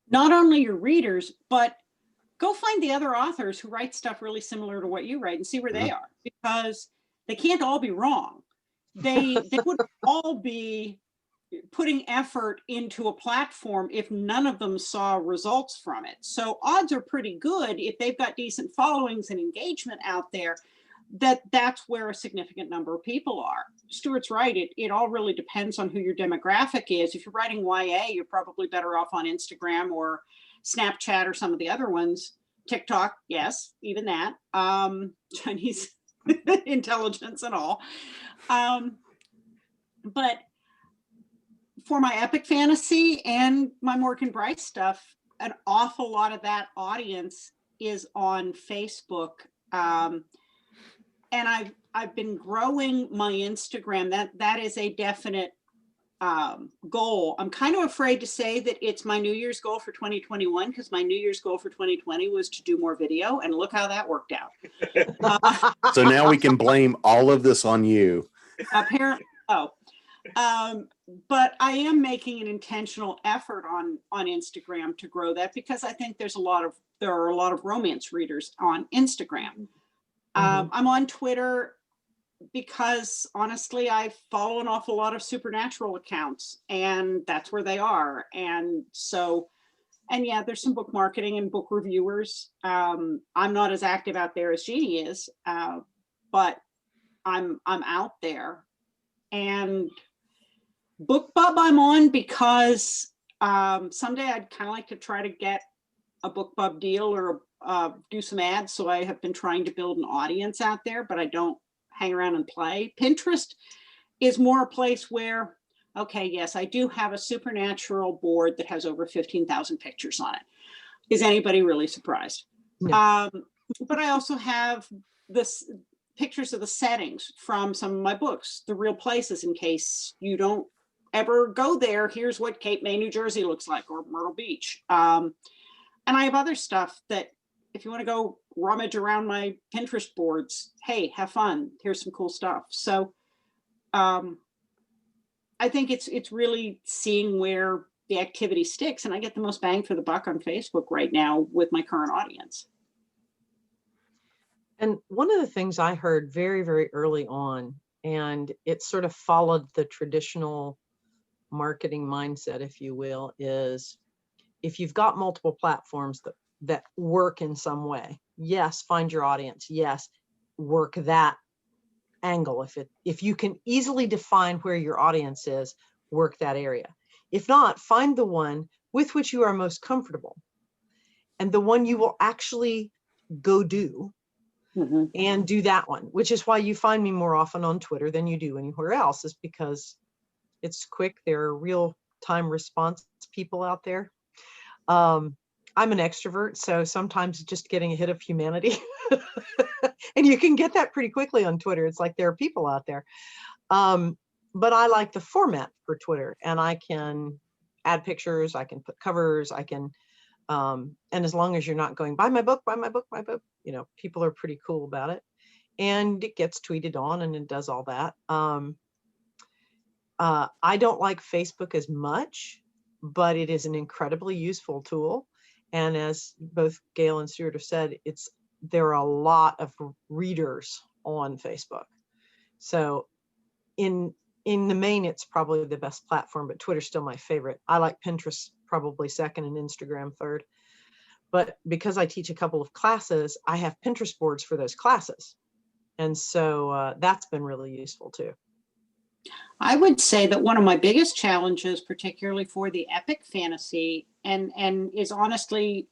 Not only your readers, but go find the other authors who write stuff really similar to what you write and see where they are, because they can't all be wrong. They would all be putting effort into a platform if none of them saw results from it. So odds are pretty good, if they've got decent followings and engagement out there, that's where a significant number of people are. Stuart's right. It all really depends on who your demographic is. If you're writing YA, you're probably better off on Instagram or Snapchat or some of the other ones. TikTok, yes, even that. Chinese intelligence and all. But for my epic fantasy and my Morgan Bright stuff, an awful lot of that audience is on Facebook. And I've been growing my Instagram. That is a definite goal. I'm kind of afraid to say that it's my New Year's goal for 2021, because my New Year's goal for 2020 was to do more video, and look how that worked out. So now we can blame all of this on you. Apparently, but I am making an intentional effort on Instagram to grow that, because I think there are a lot of romance readers on Instagram. I'm on Twitter because honestly, I follow an awful lot of supernatural accounts, and that's where they are. And yeah, there's some book marketing and book reviewers. I'm not as active out there as Jeannie is, but I'm out there. And BookBub I'm on because someday I'd kind of like to try to get a BookBub deal or do some ads. So I have been trying to build an audience out there, but I don't hang around and play. Pinterest is more a place where, okay, yes, I do have a supernatural board that has over 15,000 pictures on it. Is anybody really surprised? No. But I also have this pictures of the settings from some of my books, the real places, in case you don't ever go there. Here's what Cape May, New Jersey looks like, or Myrtle Beach. And I have other stuff that if you want to go rummage around my Pinterest boards, hey, have fun. Here's some cool stuff. So I think it's really seeing where the activity sticks, and I get the most bang for the buck on Facebook right now with my current audience. And one of the things I heard very, very early on, and it sort of followed the traditional marketing mindset, if you will, is if you've got multiple platforms that work in some way, yes, find your audience. Yes, work that angle. If you can easily define where your audience is, work that area. If not, find the one with which you are most comfortable and the one you will actually go do. And do that one, which is why you find me more often on Twitter than you do anywhere else, is because it's quick. There are real-time response people out there. I'm an extrovert, so sometimes just getting a hit of humanity. And you can get that pretty quickly on Twitter. It's like there are people out there. But I like the format for Twitter, and I can add pictures, I can put covers, I can, and as long as you're not going, buy my book, people are pretty cool about it. And it gets tweeted on and it does all that. I don't like Facebook as much, but it is an incredibly useful tool. And as both Gail and Stuart have said, there are a lot of readers on Facebook. So in the main, it's probably the best platform, but Twitter's still my favorite. I like Pinterest probably second and Instagram third. But because I teach a couple of classes, I have Pinterest boards for those classes. And so that's been really useful too. I would say that one of my biggest challenges, particularly for the epic fantasy, and is honestly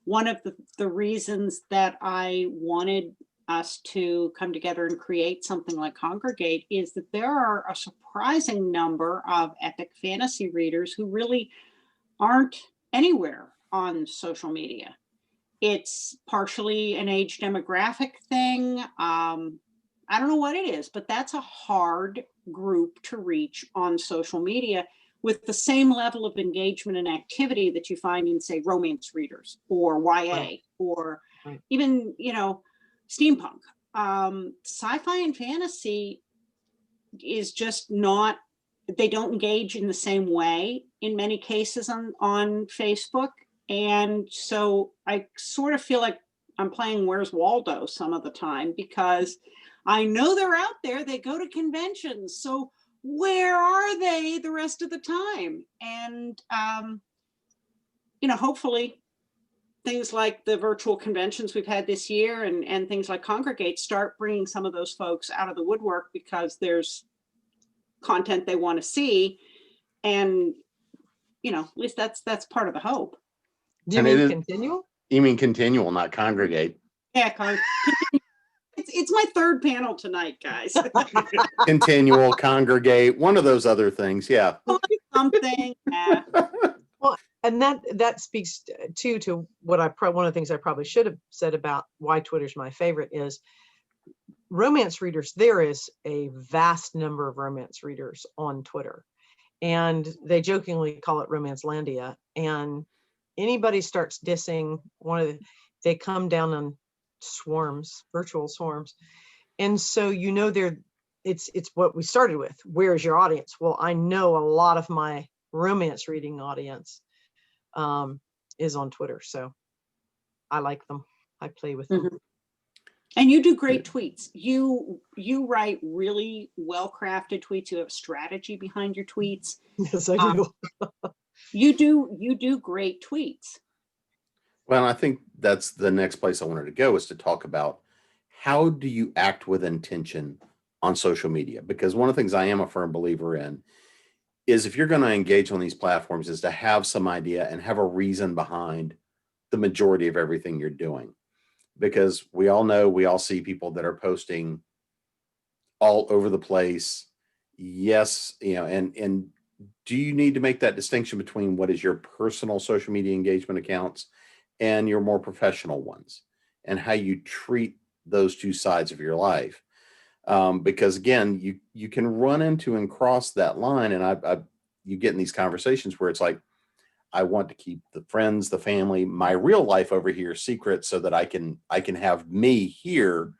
one of the reasons that I wanted us to come together and create something like Congregate, is that there are a surprising number of epic fantasy readers who really aren't anywhere on social media. It's partially an age demographic thing. I don't know what it is, but that's a hard group to reach on social media with the same level of engagement and activity that you find in, say, romance readers or YA Right. or Right. even, steampunk. Sci-fi and fantasy is just not, they don't engage in the same way in many cases on Facebook. And so I sort of feel like I'm playing Where's Waldo some of the time, because I know they're out there, they go to conventions. So where are they the rest of the time? And, hopefully things like the virtual conventions we've had this year and things like Congregate start bringing some of those folks out of the woodwork, because there's content they want to see. And, at least that's part of the hope. Do you And it mean is- continual? You mean continual, not congregate. Yeah, it's my third panel tonight, guys. Continual, congregate, one of those other things. Yeah. Something. Yeah. Well, and that speaks too to what one of the things I probably should have said about why Twitter's my favorite is romance readers. There is a vast number of romance readers on Twitter, and they jokingly call it Romancelandia. And anybody starts dissing they come down on swarms, virtual swarms. And so, it's what we started with. Where's your audience? Well, I know a lot of my romance reading audience is on Twitter. So I like them. I play with them. Mm-hmm. And you do great tweets. You write really well-crafted tweets. You have strategy behind your tweets. Yes, I do. You do great tweets. Well, I think that's the next place I wanted to go, is to talk about how do you act with intention on social media? Because one of the things I am a firm believer in is, if you're going to engage on these platforms, is to have some idea and have a reason behind the majority of everything you're doing. Because we all see people that are posting all over the place. Yes, and do you need to make that distinction between what is your personal social media engagement accounts and your more professional ones, and how you treat those two sides of your life? Because again, you can run into and cross that line, and you get in these conversations where it's like, I want to keep the friends, the family, my real life over here secret, so that I can have me here,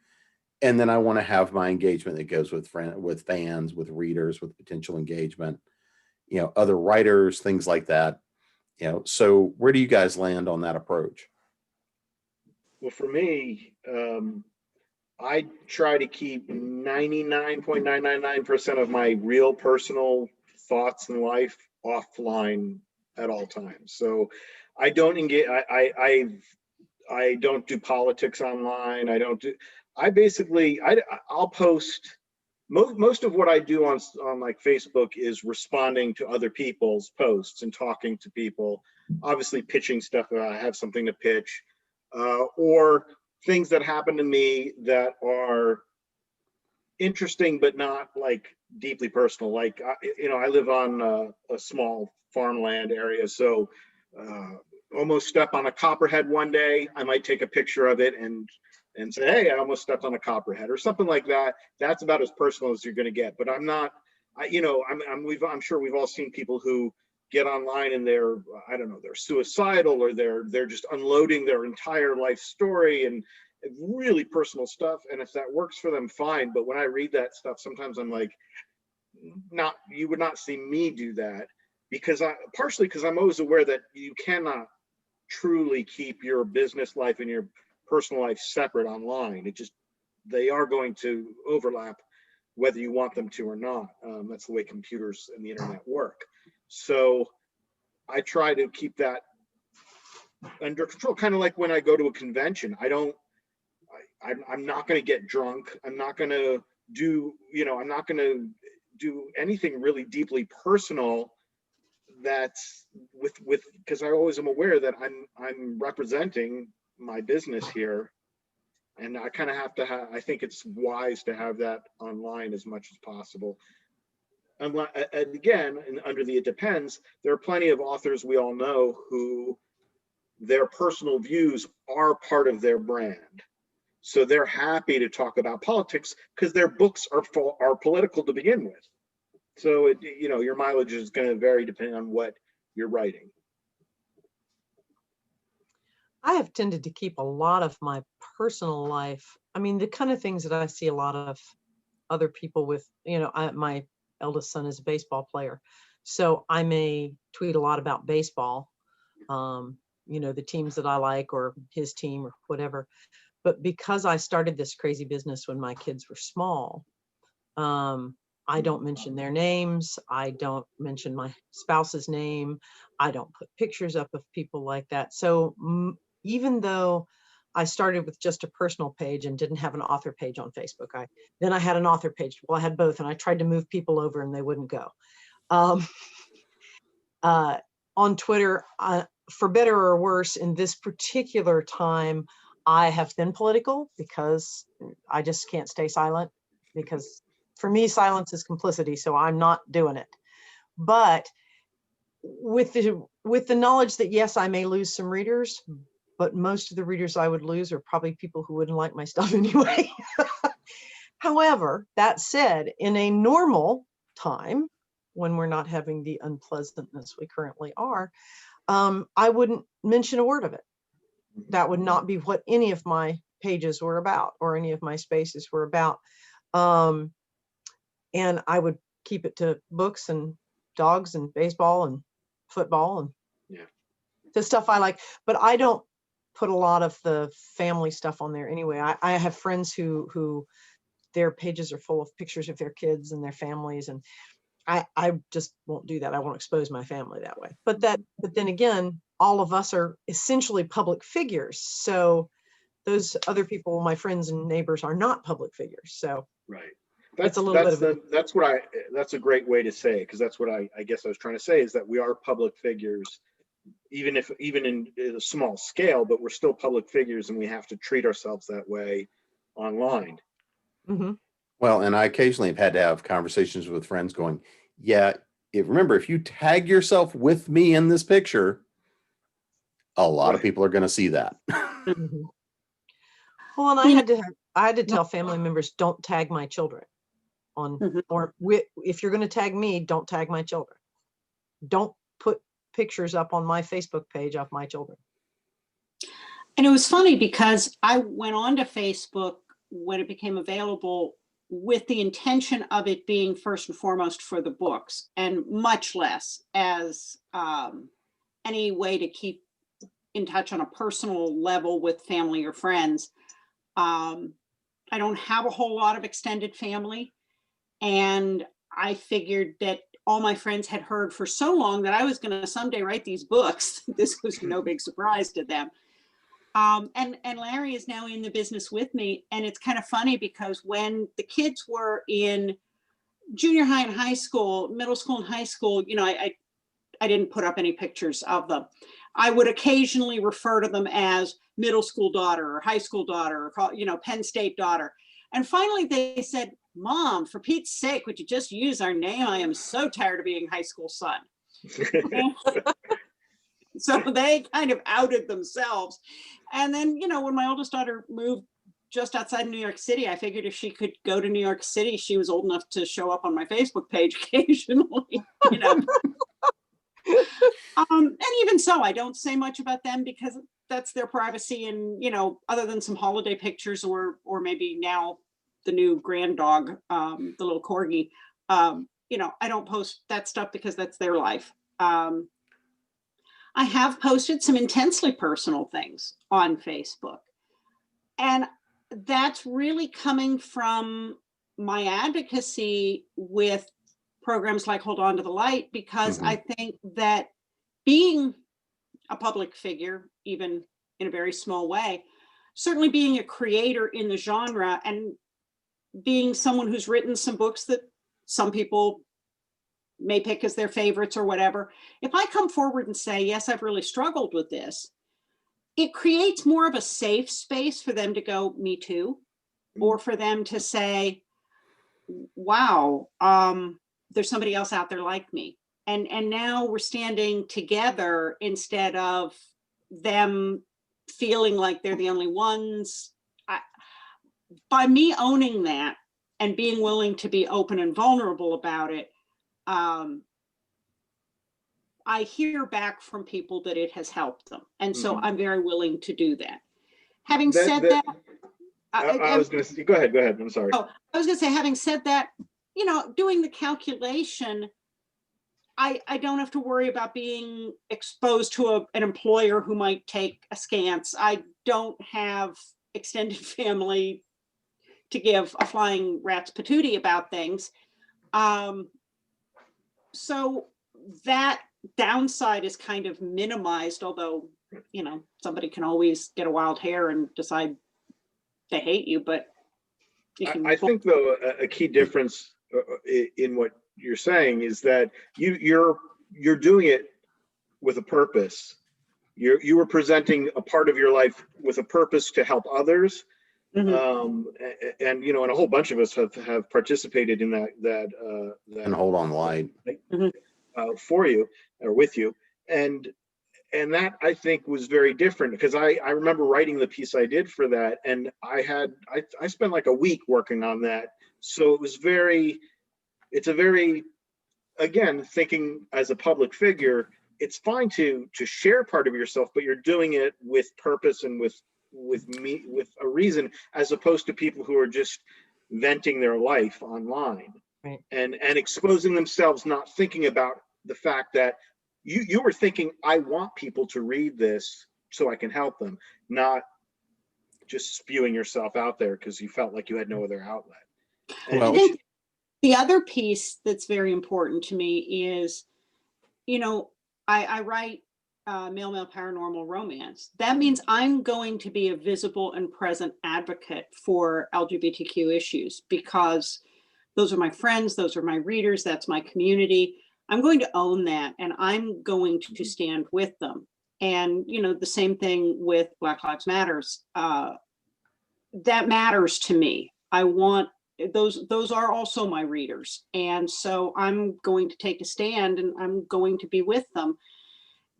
and then I want to have my engagement that goes with fans, with readers, with potential engagement, other writers, things like that. So where do you guys land on that approach? Well, for me, I try to keep 99.999% of my real personal thoughts in life offline at all times. So I don't engage. I don't do politics online. I'll post. Most of what I do on like Facebook is responding to other people's posts and talking to people, obviously pitching stuff if I have something to pitch, or things that happen to me that are interesting but not like deeply personal. Like I live on a small farmland area, so almost stepped on a copperhead one day. I might take a picture of it and say, hey, I almost stepped on a copperhead, or something like that. That's about as personal as you're going to get. But I'm not, I'm sure we've all seen people who get online and they're suicidal, or they're just unloading their entire life story and really personal stuff. And if that works for them, fine. But when I read that stuff, sometimes I'm like, you would not see me do that, partially because I'm always aware that you cannot truly keep your business life and your personal life separate online. They are going to overlap whether you want them to or not. That's the way computers and the internet work. So I try to keep that under control, kind of like when I go to a convention. I'm not going to get drunk. I'm not going to do anything really deeply personal. That's because I always am aware that I'm representing my business here, and I kind of have to I think it's wise to have that online as much as possible. And again, under the it depends, there are plenty of authors we all know who their personal views are part of their brand. So they're happy to talk about politics because their books are political to begin with. So your mileage is going to vary depending on what you're writing. I have tended to keep a lot of my personal life. I mean, the kind of things that I see a lot of other people with, my eldest son is a baseball player. So I may tweet a lot about baseball, the teams that I like or his team or whatever. But because I started this crazy business when my kids were small, I don't mention their names. I don't mention my spouse's name. I don't put pictures up of people like that. So even though I started with just a personal page and didn't have an author page on Facebook, then I had an author page. Well, I had both, and I tried to move people over and they wouldn't go. On Twitter, for better or worse, in this particular time, I have been political because I just can't stay silent, because for me, silence is complicity. So I'm not doing it. But with the knowledge that, yes, I may lose some readers, but most of the readers I would lose are probably people who wouldn't like my stuff anyway. However, that said, in a normal time, when we're not having the unpleasantness we currently are, I wouldn't mention a word of it. That would not be what any of my pages were about or any of my spaces were about. And I would keep it to books and dogs and baseball and football and the stuff I like. But I don't put a lot of the family stuff on there anyway. I have friends who their pages are full of pictures of their kids and their families, and I just won't do that. I won't expose my family that way. But then again, all of us are essentially public figures. So those other people, my friends and neighbors, are not public figures. So right. That's a little bit of that's a great way to say it, because that's what I guess I was trying to say, is that we are public figures, even in a small scale, but we're still public figures, and we have to treat ourselves that way online. Mm-hmm. Well, and I occasionally have had to have conversations with friends going, yeah, remember, if you tag yourself with me in this picture, a lot of people are going to see that. Mm-hmm. Well, and I had to tell family members, don't tag my children if you're going to tag me, don't tag my children. Don't put pictures up on my Facebook page of my children. And it was funny because I went on to Facebook when it became available with the intention of it being first and foremost for the books, and much less as any way to keep in touch on a personal level with family or friends. I don't have a whole lot of extended family, and I figured that all my friends had heard for so long that I was going to someday write these books. This was no big surprise to them. And Larry is now in the business with me. And it's kind of funny because when the kids were in junior high and high school, middle school and high school, I didn't put up any pictures of them. I would occasionally refer to them as middle school daughter or high school daughter, or, Penn State daughter. And finally they said, Mom, for Pete's sake, would you just use our name? I am so tired of being high school son. So they kind of outed themselves. And then, when my oldest daughter moved just outside of New York City, I figured if she could go to New York City, she was old enough to show up on my Facebook page occasionally, and even so, I don't say much about them because that's their privacy. And, other than some holiday pictures or maybe now the new grand dog, the little corgi, I don't post that stuff because that's their life. I have posted some intensely personal things on Facebook. And that's really coming from my advocacy with programs like Hold On to the Light, because I think that being a public figure, even in a very small way, certainly being a creator in the genre and being someone who's written some books that some people may pick as their favorites or whatever, if I come forward and say, yes, I've really struggled with this, it creates more of a safe space for them to go, me too, or for them to say, wow, there's somebody else out there like me. And now we're standing together instead of them feeling like they're the only ones. By me owning that and being willing to be open and vulnerable about it, um, I hear back from people that it has helped them. And so I'm very willing to do that. Having said that, I was going to say, go ahead. I'm sorry. Oh, I was going to say, having said that, doing the calculation, I don't have to worry about being exposed to an employer who might take askance. I don't have extended family to give a flying rat's patootie about things. So that downside is kind of minimized, although, somebody can always get a wild hair and decide they hate you, but I think, though, a key difference in what you're saying is that you're doing it with a purpose. You were presenting a part of your life with a purpose to help others. And a whole bunch of us have participated in that And hold on light. For you or with you, and that, I think, was very different, because I remember writing the piece I did for that, and I spent like a week working on that. So it's a very, again, thinking as a public figure, it's fine to share part of yourself, but you're doing it with purpose and with a reason, as opposed to people who are just venting their life online. Right. And exposing themselves, not thinking about the fact that you were thinking, I want people to read this so I can help them, not just spewing yourself out there because you felt like you had no other outlet. And I think the other piece that's very important to me is, I write male paranormal romance. That means I'm going to be a visible and present advocate for LGBTQ issues, because those are my friends, those are my readers, that's my community. I'm going to own that, and I'm going to stand with them. And, the same thing with Black Lives Matters. That matters to me. I want those are also my readers. And so I'm going to take a stand, and I'm going to be with them.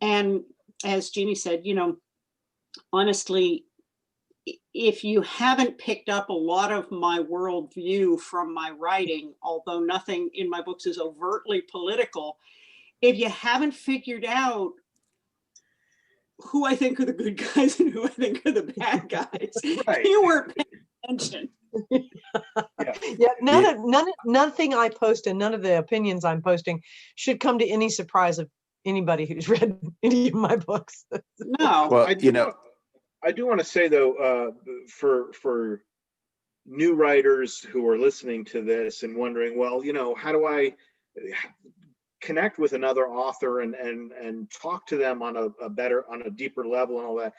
And as Jeannie said, honestly, if you haven't picked up a lot of my worldview from my writing, although nothing in my books is overtly political, if you haven't figured out who I think are the good guys and who I think are the bad guys, Right. You weren't paying attention. Yeah, nothing I post and none of the opinions I'm posting should come to any surprise of anybody who's read any of my books. No. Well, I do want to say, though, for new writers who are listening to this and wondering, well, how do I connect with another author and talk to them on a deeper level and all that.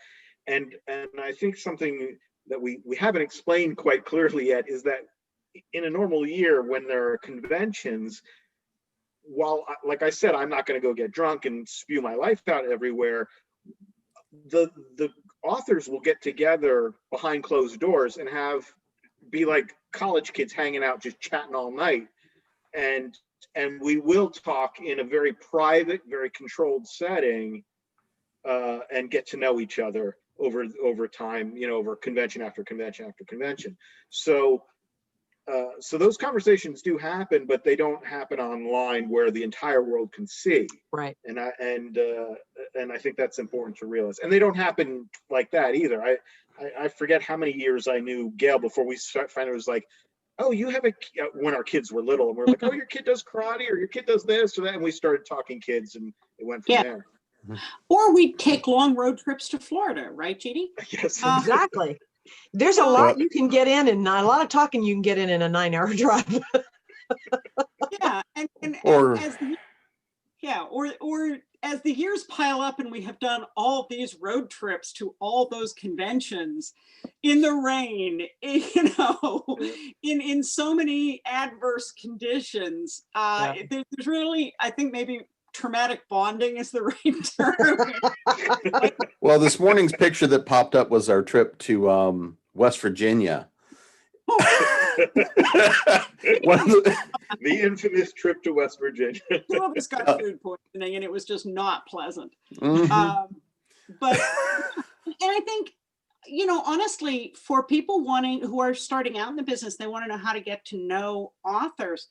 And I think something that we haven't explained quite clearly yet is that in a normal year, when there are conventions, while, like I said, I'm not going to go get drunk and spew my life out everywhere, the authors will get together behind closed doors and be like college kids hanging out, just chatting all night. And we will talk in a very private, very controlled setting, and get to know each other over time, over convention after convention after convention. So those conversations do happen, but they don't happen online where the entire world can see. Right. And I think that's important to realize. And they don't happen like that either. I forget how many years I knew Gail before we finally was like, oh, you have when our kids were little, and we're like, oh, your kid does karate, or your kid does this or that, and we started talking kids, and it went from there. Or we take long road trips to Florida, right, Jeannie? Yes, exactly. There's a lot you can get in, and a lot of talking you can get in a 9-hour drive. Yeah, or as the years pile up and we have done all these road trips to all those conventions in the rain, in so many adverse conditions, there's really, I think maybe traumatic bonding is the right term. Well, this morning's picture that popped up was our trip to West Virginia. The infamous trip to West Virginia. Two of us got food poisoning, and it was just not pleasant. Mm-hmm. But and I think, honestly, for people who are starting out in the business, they want to know how to get to know authors.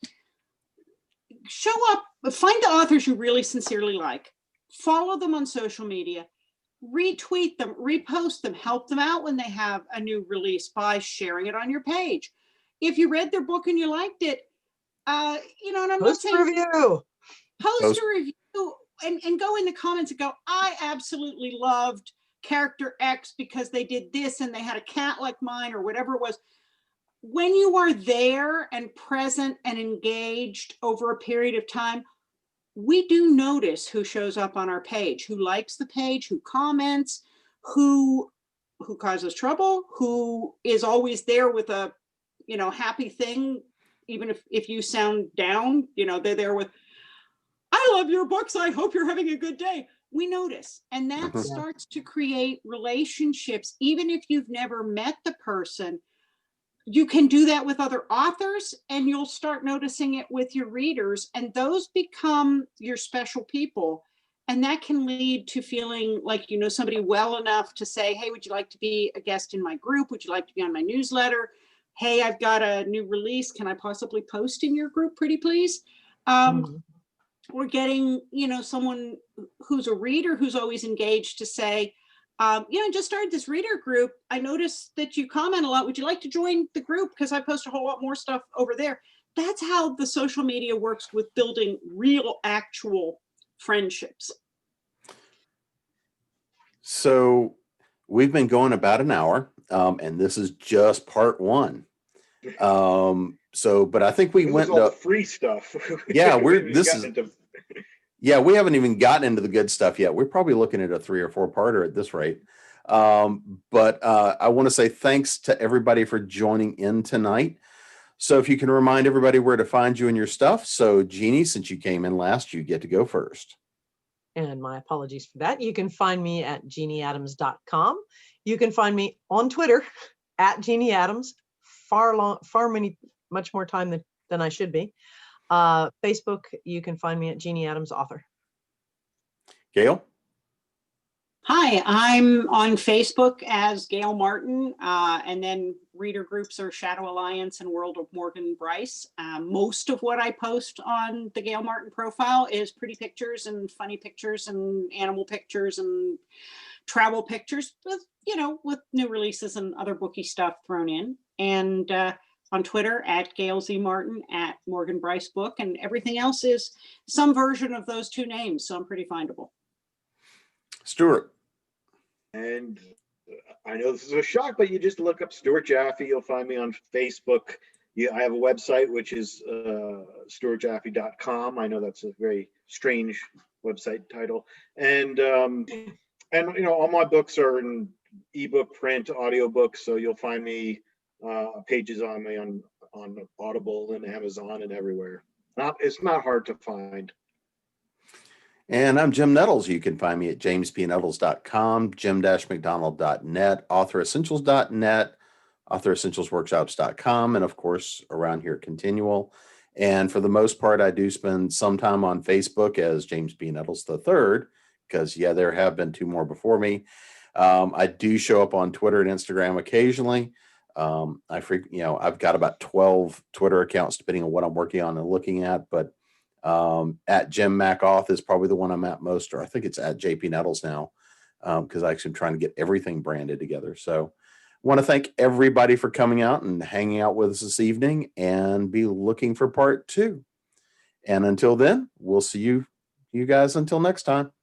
show up, find the authors you really sincerely like, follow them on social media, retweet them, repost them, help them out when they have a new release by sharing it on your page. If you read their book and you liked it, and I'm not Post a saying review. post a review and go in the comments and go, I absolutely loved character X because they did this and they had a cat like mine or whatever it was. When you are there and present and engaged over a period of time, we do notice who shows up on our page, who likes the page, who comments, who causes trouble, who is always there with a, happy thing. Even if you sound down, they're there with, I love your books. I hope you're having a good day. We notice. And that starts to create relationships. Even if you've never met the person, you can do that with other authors and you'll start noticing it with your readers. And those become your special people. And that can lead to feeling like you know somebody well enough to say, hey, would you like to be a guest in my group? Would you like to be on my newsletter? Hey, I've got a new release. Can I possibly post in your group, pretty please? We're getting, someone who's a reader who's always engaged to say, just started this reader group. I noticed that you comment a lot. Would you like to join the group? Because I post a whole lot more stuff over there. That's how the social media works with building real, actual friendships. So we've been going about an hour, and this is just part one. But I think we went all to the free stuff. Yeah, we haven't even gotten into the good stuff yet. We're probably looking at a 3 or 4 parter at this rate. But I want to say thanks to everybody for joining in tonight. So if you can remind everybody where to find you and your stuff. So Jeannie, since you came in last, you get to go first. And my apologies for that. You can find me at jeannieadams.com. You can find me on Twitter at jeannieadams. Much more time than I should be. Facebook, you can find me at Jeannie Adams Author. Gail? Hi, I'm on Facebook as Gail Martin, and then reader groups are Shadow Alliance and World of Morgan Bryce. Most of what I post on the Gail Martin profile is pretty pictures and funny pictures and animal pictures and travel pictures with new releases and other booky stuff thrown in. And on Twitter at Gail Z. Martin, at Morgan Bryce Book, and everything else is some version of those two names. So I'm pretty findable. Stuart. And I know this is a shock, but you just look up Stuart Jaffe. You'll find me on Facebook. I have a website, which is stuartjaffe.com. I know that's a very strange website title. And all my books are in ebook, print, audiobooks. So you'll find me pages on me on Audible and Amazon and everywhere. It's not hard to find. And I'm Jim Nettles. You can find me at jamespnettles.com, jim-mcdonald.net, authoressentials.net, authoressentialsworkshops.com, and of course, around here at Continual. And for the most part, I do spend some time on Facebook as James B. Nettles III, because, there have been 2 more before me. I do show up on Twitter and Instagram occasionally. I've got about 12 Twitter accounts, depending on what I'm working on and looking at, but at Jim MacAuth is probably the one I'm at most, or I think it's at JP Nettles now, because I'm trying to get everything branded together. So I want to thank everybody for coming out and hanging out with us this evening, and be looking for part 2. And until then, we'll see you guys until next time.